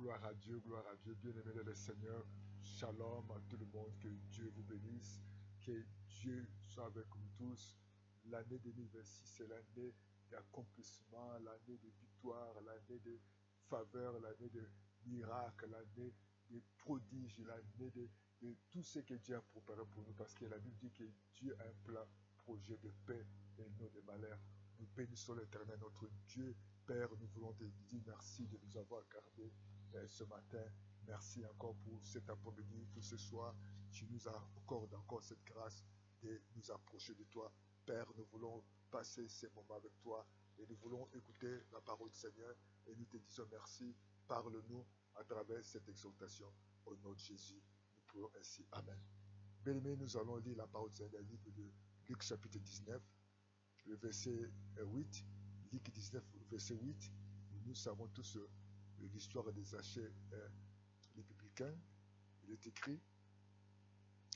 Gloire à Dieu, gloire à Dieu. Bien-aimé le Seigneur, shalom à tout le monde. Que Dieu vous bénisse. Que Dieu soit avec nous tous. L'année 2026, c'est l'année d'accomplissement, l'année de victoire, l'année de faveur, l'année de miracle, l'année de prodiges, l'année de tout ce que Dieu a préparé pour nous. Parce que la Bible dit que Dieu a un plan, projet de paix et non de malheur. Nous bénissons l'Éternel, notre Dieu. Père, nous voulons te dire merci de nous avoir gardés ce matin. Merci encore pour cet après-midi, pour ce soir. Tu nous accordes encore cette grâce de nous approcher de toi. Père, nous voulons passer ces moments avec toi et nous voulons écouter la parole du Seigneur et nous te disons merci. Parle-nous à travers cette exhortation. Au nom de Jésus, nous prions ainsi. Amen. Bien-aimés, nous allons lire la parole du Seigneur, le livre de Luc chapitre 19, le verset 8. Luc 19, verset 8. Nous savons tous l'histoire des Zachée, les publicains. Il est écrit,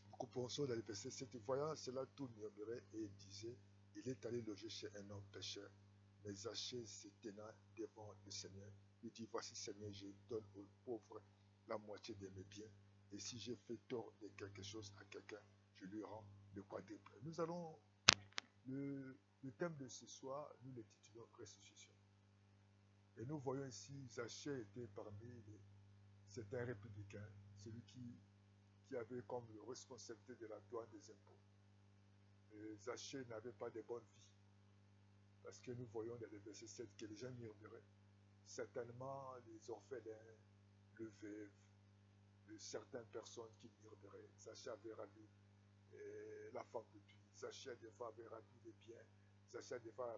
nous commençons dans le verset 7. Voyant cela, tout murmurait et disait, il est allé loger chez un homme pécheur. Mais Zachée se tenant devant le Seigneur, il dit, voici Seigneur, je donne aux pauvres la moitié de mes biens. Et si j'ai fait tort de quelque chose à quelqu'un, je lui rends le quadruple. Nous allons, le thème de ce soir, nous l'intitulons Ressuscitation. Et nous voyons ici, Zachée était parmi c'était un républicain, celui qui avait comme responsabilité de la douane des impôts. Et Zachée n'avait pas de bonne vie. Parce que nous voyons dans le verset 7 que les gens murmuraient. Certainement les orphelins, le veuve, certaines personnes qui murmuraient. Zachée avait ravi la femme de Dieu. Zachée des fois avait ravi les biens. Zachée des fois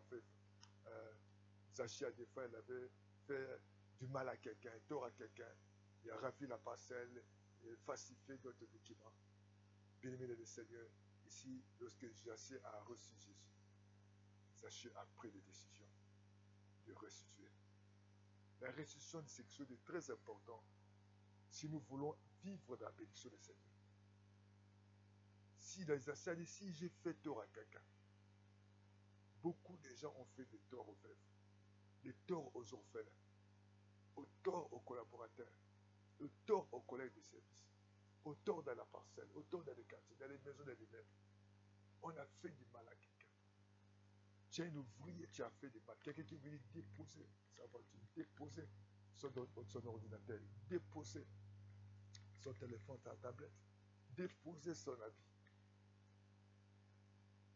des fois elle avait fait du mal à quelqu'un, tort à quelqu'un. Il a ravi la parcelle, et falsifié d'autres documents. Bien-aimé le Seigneur, ici, lorsque Zachée a reçu Jésus, Zachée a pris la décision de restituer. La restitution, c'est quelque chose de très important si nous voulons vivre dans la bénédiction du Seigneur. Si Zachée a dit, si j'ai fait tort à quelqu'un, beaucoup de gens ont fait des torts aux veuves, des torts aux orphelins, au tort aux collaborateurs, au tort aux collègues de service, au tort dans la parcelle, au tort dans les quartiers, dans les maisons, dans les immeubles. On a fait du mal à quelqu'un. Tu es un ouvrier, tu as fait du mal. Quelqu'un qui veut déposer sa voiture, déposer son ordinateur, déposer son téléphone, sa tablette, déposer son habit.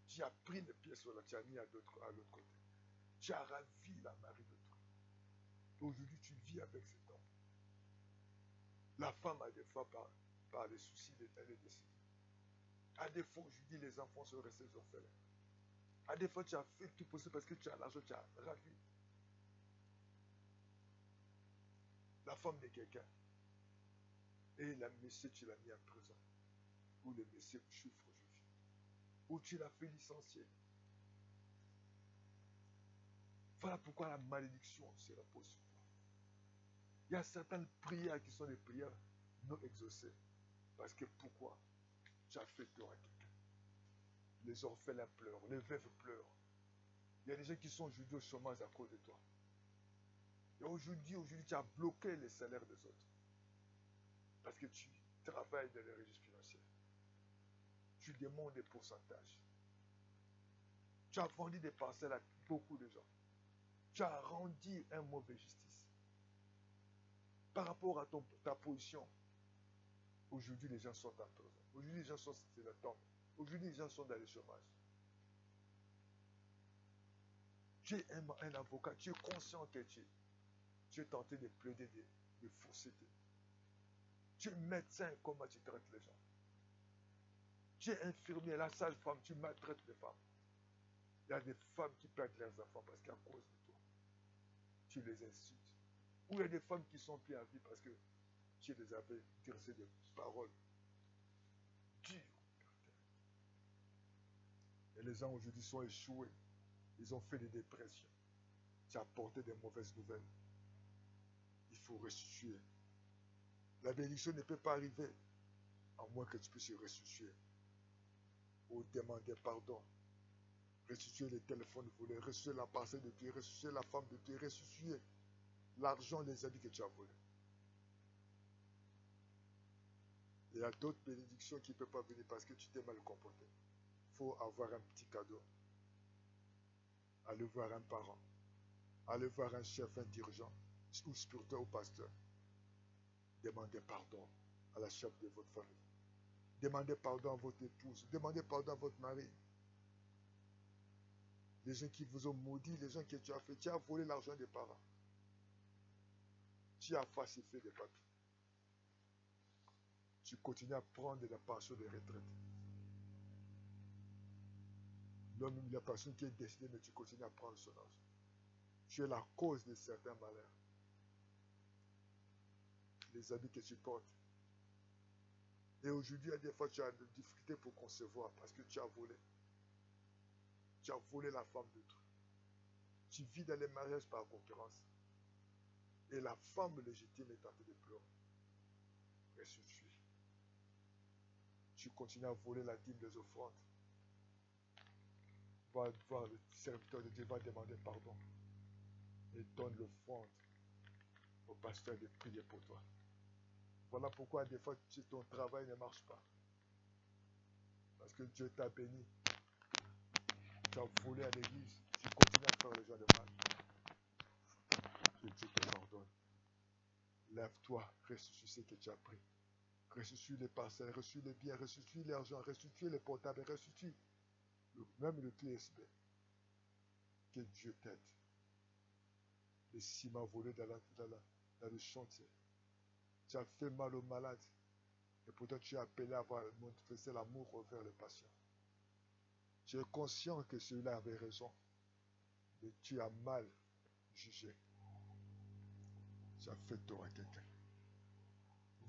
Tu as pris les pièces sur la, tu as mis à l'autre côté. Tu as ravi la mari d'autrui. Aujourd'hui, tu vis avec cet homme. La femme, a des fois, par les soucis, elle est décédée. À des fois, aujourd'hui, les enfants sont restés orphelins. À des fois, tu as fait tout possible parce que tu as l'argent, tu as ravi la femme de quelqu'un. Et la monsieur, tu l'as mis en prison. Ou le monsieur souffre aujourd'hui. Ou tu l'as fait licencier. Voilà pourquoi la malédiction se repose sur toi. Il y a certaines prières qui sont des prières non exaucées. Parce que pourquoi? Tu as fait tort à quelqu'un. Les orphelins pleurent, les veuves pleurent. Il y a des gens qui sont aujourd'hui au chômage à cause de toi. Et aujourd'hui, tu as bloqué les salaires des autres. Parce que tu travailles dans les registres financiers. Tu demandes des pourcentages. Tu as vendu des parcelles à beaucoup de gens. Tu as rendu un mauvais justice. Par rapport à ta position, aujourd'hui les gens sont en prison. Aujourd'hui les gens sont sur la tombe. Aujourd'hui les gens sont dans le chômage. Tu es un avocat, tu es conscient que tu es tenté de plaider de fausseté. Tu es médecin, comment tu traites les gens. Tu es infirmier, la sage-femme, tu maltraites les femmes. Il y a des femmes qui perdent leurs enfants parce qu'à cause de toi, tu les insultes. Ou il y a des femmes qui sont plus à vie parce que tu les avais dressé des paroles dures. Et les gens aujourd'hui sont échoués. Ils ont fait des dépressions. Tu as apporté des mauvaises nouvelles. Il faut restituer. La bénédiction ne peut pas arriver à moins que tu puisses restituer. Ou demander pardon. Restituer les téléphones volés, restituer la parcelle de Dieu, restituer la femme de Dieu, restituer l'argent, les habits que tu as volés. Il y a d'autres bénédictions qui ne peuvent pas venir parce que tu t'es mal comporté. Il faut avoir un petit cadeau. Aller voir un parent. Aller voir un chef, un dirigeant, ou spirituel ou pasteur. Demandez pardon à la chef de votre famille. Demandez pardon à votre épouse. Demandez pardon à votre mari. Les gens qui vous ont maudit, les gens que tu as fait. Tu as volé l'argent des parents. Tu as falsifié des papiers. Tu continues à prendre la pension de retraite. L'homme, la personne qui est décédée, mais tu continues à prendre son argent. Tu es la cause de certains malheurs. Les habits que tu portes. Et aujourd'hui, il y a des fois, tu as des difficultés pour concevoir parce que tu as volé. Tu as volé la femme d'autrui. Tu vis dans les mariages par concurrence. Et la femme légitime est en train de pleurer. Ressuscite. Tu continues à voler la dîme des offrandes. Va voir le serviteur de Dieu, va demander pardon. Et donne l'offrande au pasteur de prier pour toi. Voilà pourquoi des fois ton travail ne marche pas. Parce que Dieu t'a béni. Tu as volé à l'église. Tu continues à faire les gens de mal. Que Dieu te pardonne. Lève-toi, ressuscite ce que tu as pris. Ressuscite les parcelles, ressuscite les biens, ressuscite l'argent, ressuscite les portables, ressuscite même le clé USB. Que Dieu t'aide. Les ciments volés dans le chantier. Tu as fait mal aux malades. Et pourtant tu as appelé à manifester l'amour envers les patients. Tu es conscient que celui-là avait raison. Mais tu as mal jugé. Tu as fait tort à quelqu'un.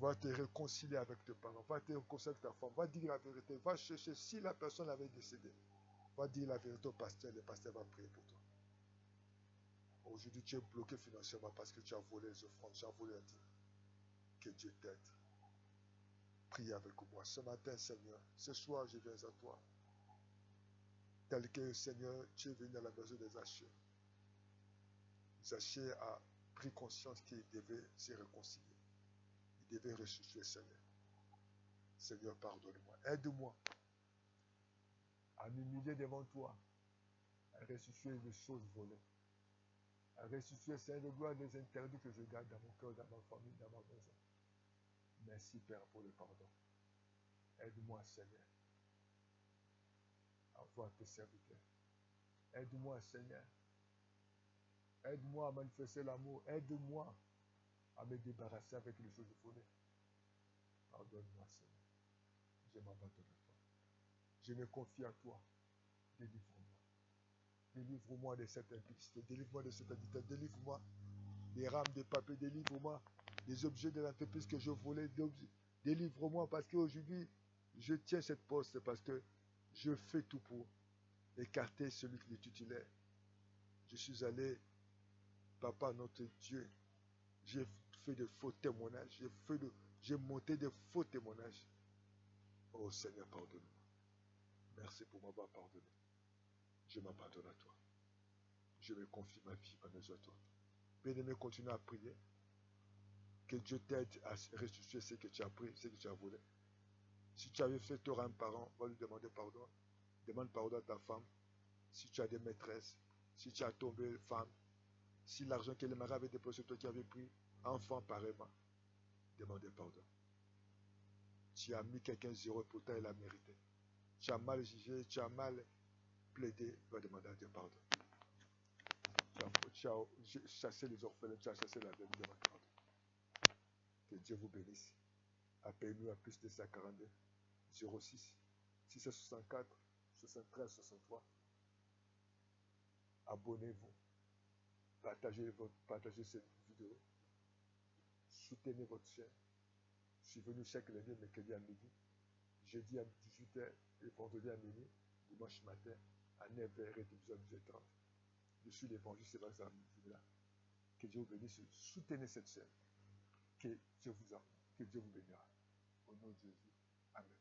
Va te réconcilier avec tes parents. Va te réconcilier avec ta femme. Va dire la vérité. Va chercher si la personne avait décédé. Va dire la vérité au pasteur. Le pasteur va prier pour toi. Aujourd'hui, tu es bloqué financièrement parce que tu as volé les offrandes. Tu as volé la dîme. Que Dieu t'aide. Prie avec moi. Ce matin, Seigneur, ce soir, je viens à toi. Tel que, Seigneur, tu es venu à la maison des Zachée. Zachée a pris conscience qu'il devait se réconcilier. Il devait ressusciter, Seigneur. Seigneur, pardonne-moi. Aide-moi à m'humilier devant toi, à ressusciter les choses volées, à ressusciter, Seigneur de gloire, des interdits que je garde dans mon cœur, dans ma famille, dans ma maison. Merci, Père, pour le pardon. Aide-moi, Seigneur, à voir tes serviteurs. Aide-moi, Seigneur. Aide-moi à manifester l'amour. Aide-moi à me débarrasser avec les choses volées. Pardonne-moi, Seigneur. Je m'abandonne à toi. Je me confie à toi. Délivre-moi. Délivre-moi de cette impudicité. Délivre-moi de cette addiction. Délivre-moi des rames de papier. Délivre-moi des objets de l'entreprise que je volais. Délivre-moi parce qu'aujourd'hui, je tiens cette poste parce que je fais tout pour écarter celui qui est titulaire. Je suis allé, Papa, notre Dieu, j'ai fait de faux témoignages. J'ai monté de faux témoignages. Oh Seigneur, pardonne-moi. Merci pour m'avoir pardonné. Je m'abandonne à toi. Je me confie ma vie, ma maison à toi. Bien-aimé, continue à prier. Que Dieu t'aide à ressusciter ce que tu as pris, ce que tu as volé. Si tu avais fait tort à un parent, va lui demander pardon. Demande pardon à ta femme. Si tu as des maîtresses, si tu as tombé femme, si l'argent que le mari avait déposé toi qui avais pris, enfant pareillement, demandez pardon. Tu as mis quelqu'un zéro et pourtant il a mérité. Tu as mal jugé, tu as mal plaidé, va demander à Dieu pardon. Tu as chassé les orphelins, tu as chassé la veuve, demande pardon. Que Dieu vous bénisse. Appelez-nous à plus de 142 06 664 73 63. Abonnez-vous. Partagez cette vidéo. Soutenez votre chaîne. Suivez-nous chaque lundi, mercredi à midi, jeudi à 18h et vendredi à minuit, dimanche matin à 9h et 12h30. Je suis l'évangile Sébastien Zambila. Que Dieu vous bénisse. Soutenez cette chaîne. Que Dieu vous bénira. Au nom de Jésus. Amen.